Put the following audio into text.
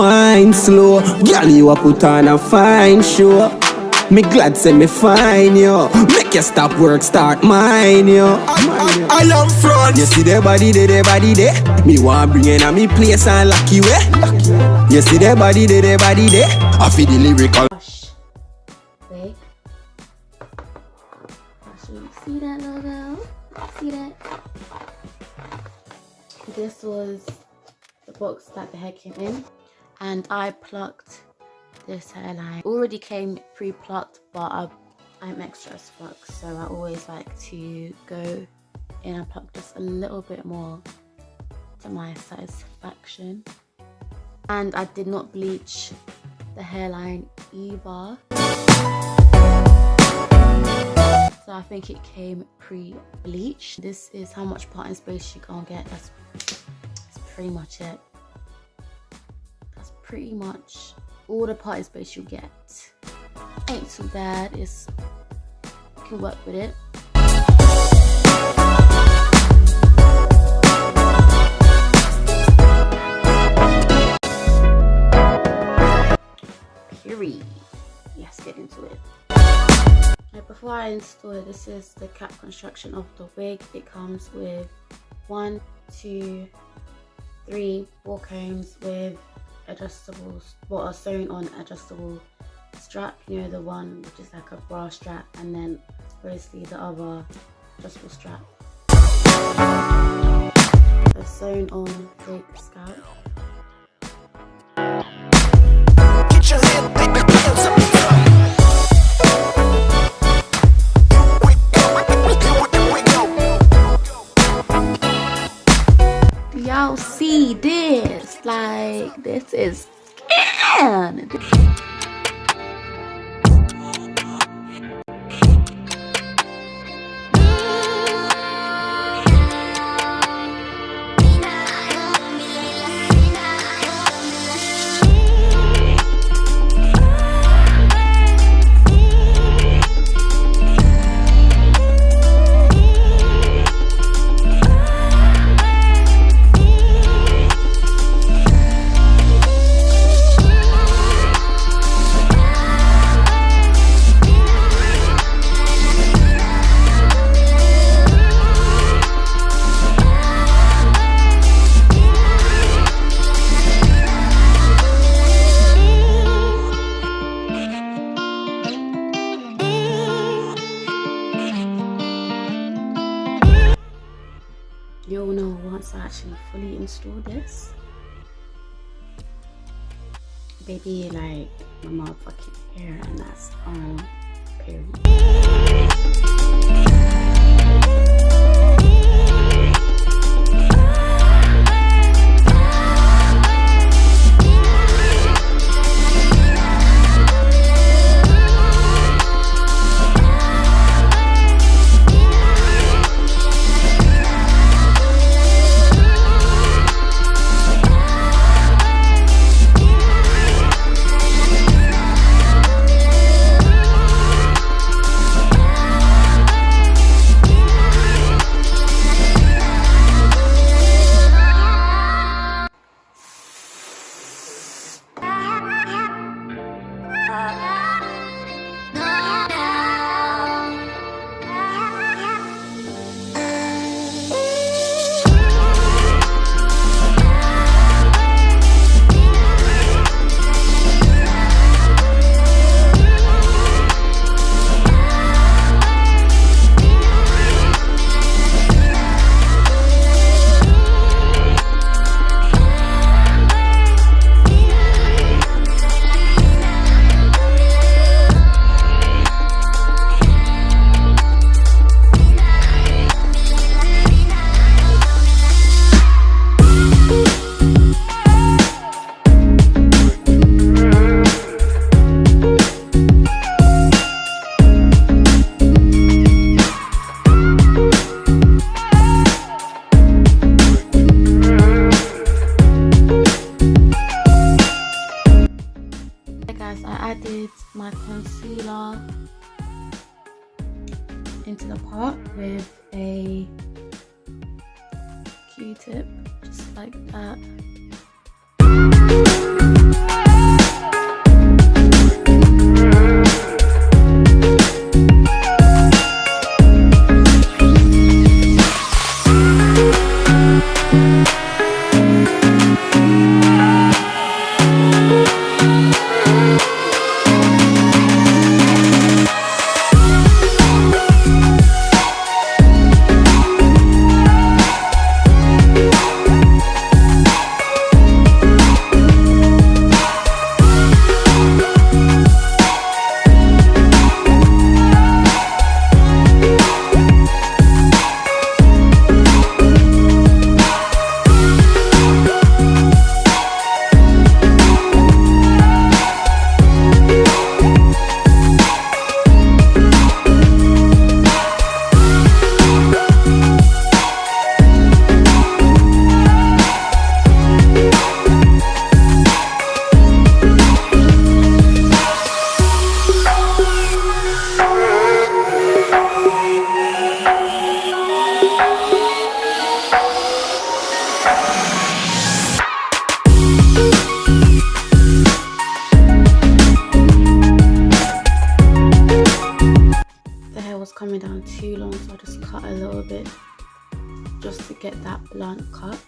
Wine slow, girl you a put on a fine show. Me glad say me fine yo. Make you stop work, start mine yo. I am front. You see the body there. Me want bring in a me place and lock you eh. You see the body there. I feel the lyrical. Lush Wig. See that logo? See that? This was the box that the hair came in, and I plucked this hairline. Already came pre-plucked, but I'm extra as fuck, so I always like to go in and pluck just a little bit more to my satisfaction. And I did not bleach the hairline either, so I think it came pre-bleached. This is how much parting space you gonna get. That's pretty much it. That's pretty much all the parting space you get. Ain't too bad. You can work with it. Period. Let's get into it. Now, before I install it, this is the cap construction of the wig. It comes with 1, 2, 3, 4 combs with adjustables, what are sewn on adjustable strap. You know, the one which is like a bra strap, and then obviously the other adjustable strap. They're sewn on fake scalp. Get your head back. Y'all see this? Like, this is scan. You'll know once I actually fully install this. Baby, like my motherfucking hair, and that's on period. My concealer into the pot with a Q-tip, just like that. Coming down too long, so I just cut a little bit just to get that blunt cut.